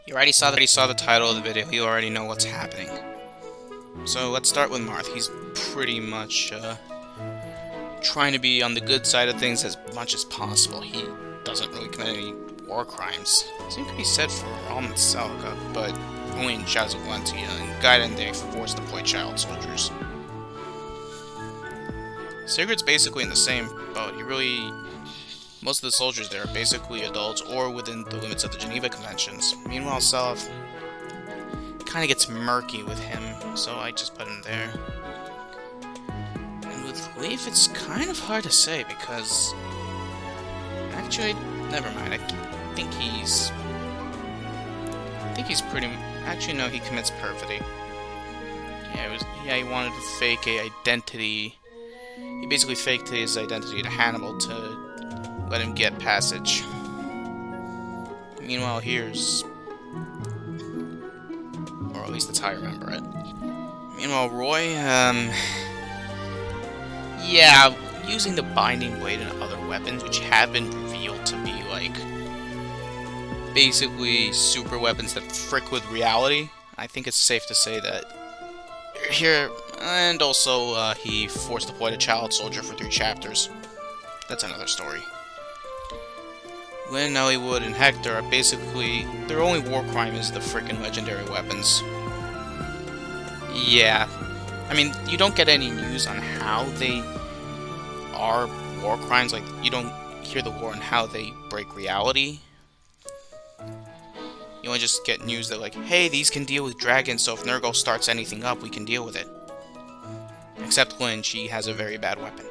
You already saw the title of the video, you already know what's happening. So let's start with Marth. He's pretty much trying to be on the good side of things as much as possible. He doesn't really commit any war crimes. Same could be said for Alm and Salga, but only in Shadows of Valentia, and Gaiden they forced to play child soldiers. Sigurd's basically in the same boat. Most of the soldiers there are basically adults or within the limits of the Geneva Conventions. Meanwhile, Self kind of gets murky with him, so I just put him there. And with Leaf, it's kind of hard to say because... Actually, never mind. I think he's pretty... Actually, no, he commits perfidy. Yeah, he wanted to fake a identity. He basically faked his identity to Hannibal to let him get passage. Meanwhile, here's... Or at least that's how I remember it. Meanwhile, Roy, yeah, using the Binding Blade and other weapons, which have been revealed to be, like, basically super weapons that frick with reality, I think it's safe to say that here, and also, he forced to deploy a child soldier for 3 chapters. That's another story. Lynn, Elliewood, and Hector are basically... Their only war crime is the frickin' legendary weapons. Yeah. I mean, you don't get any news on how they are war crimes. Like, you don't hear the war on how they break reality. You only just get news that, like, hey, these can deal with dragons, so if Nurgle starts anything up, we can deal with it. Except Lynn, she has a very bad weapon.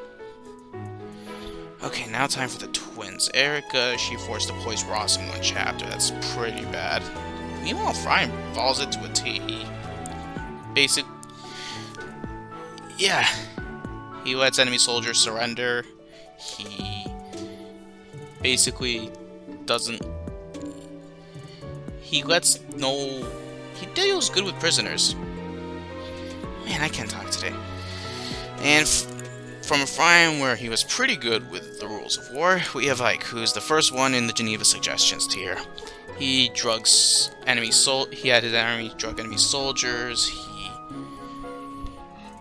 Okay, now time for the twins. Erica, she forced to poise Ross in 1 chapter. That's pretty bad. Meanwhile, Fry falls it to a T. Yeah. He lets enemy soldiers surrender. He basically doesn't... He deals good with prisoners. Man, I can't talk today. And from Ephraim, where he was pretty good with the rules of war, we have Ike, who's the first one in the Geneva Suggestions tier. He drugs he had his enemy drug enemy soldiers, he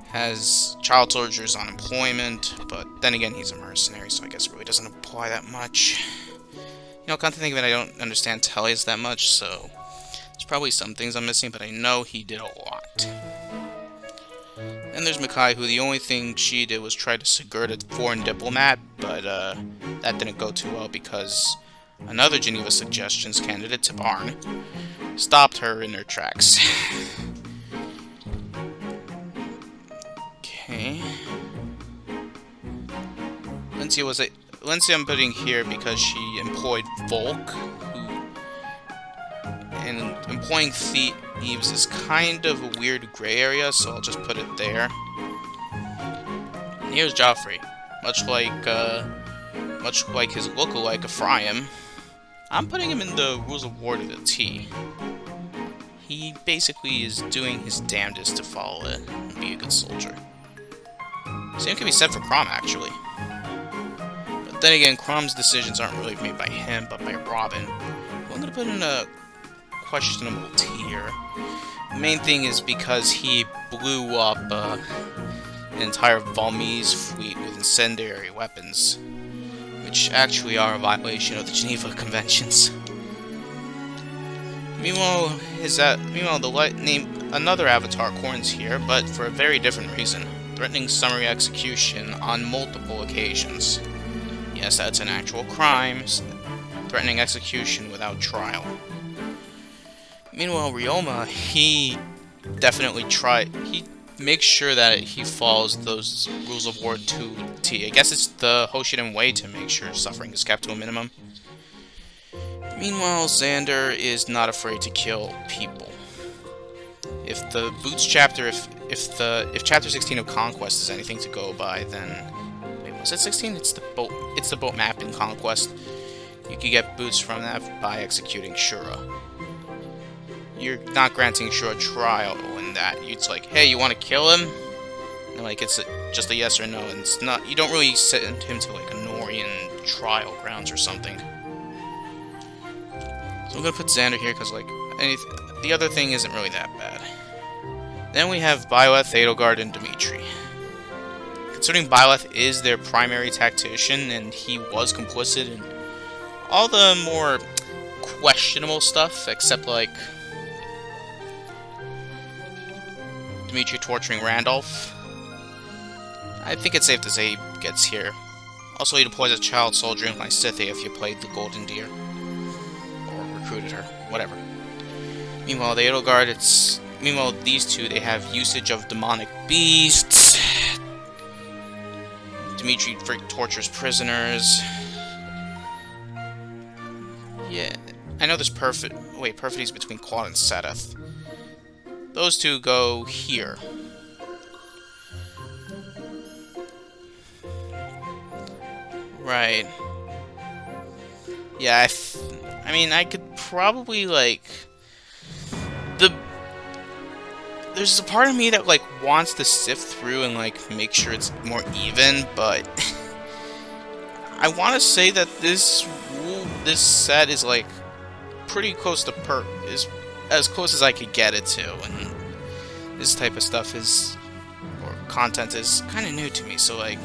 has child soldiers on employment, but then again he's a mercenary, so I guess it really doesn't apply that much. You know, come to think of it, I don't understand Tellius that much, so there's probably some things I'm missing, but I know he did a lot. And there's Makai, who the only thing she did was try to Sigurd a foreign diplomat, but that didn't go too well because another Geneva Suggestions candidate, Tabarn, stopped her in her tracks. Okay. Lindsay I'm putting here because she employed Volk, and employing thieves is kind of a weird gray area, so I'll just put it there. And here's Joffrey, much like his lookalike Ephraim. I'm putting him in the rules of war to the T. He basically is doing his damnedest to follow it and be a good soldier. Same can be said for Crom, actually. But then again, Crom's decisions aren't really made by him, but by Robin. I'm gonna put in a questionable tier. The main thing is because he blew up an entire Valmese fleet with incendiary weapons, which actually are a violation of the Geneva Conventions. Meanwhile, another Avatar Corn's here, but for a very different reason. Threatening summary execution on multiple occasions. Yes, that's an actual crime. Threatening execution without trial. Meanwhile, Ryoma, he definitely he makes sure that he follows those rules of war to T. I guess it's the Hoshiden way to make sure suffering is kept to a minimum. Meanwhile, Xander is not afraid to kill people. If the Boots chapter, if chapter 16 of Conquest is anything to go by, then wait, was it 16? It's the boat map in Conquest. You can get boots from that by executing Shura. You're not granting Shura trial in that. It's like, hey, you want to kill him? And like it's just a yes or no, and it's not. You don't really send him to like a Norian trial grounds or something. So I'm gonna put Xander here because, like, the other thing isn't really that bad. Then we have Byleth, Edelgard, and Dimitri. Considering Byleth is their primary tactician, and he was complicit in all the more questionable stuff, except like Dimitri torturing Randolph, I think it's safe to say he gets here. Also, he deploys a child soldier in Lysithea if you played the Golden Deer. Or recruited her. Whatever. Meanwhile, the Edelgard, meanwhile, these two, they have usage of demonic beasts. Dimitri tortures prisoners. Yeah. I know there's Perfidy's between Claude and Sedith. Those two go here. Right. Yeah, I mean, I could probably, like... There's a part of me that, like, wants to sift through and, like, make sure it's more even, but... I want to say that this set is, like, pretty close to is as close as I could get it to, and this type of stuff or content is kind of new to me, so, like,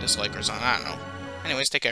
dislike or something, I don't know. Anyways, take care.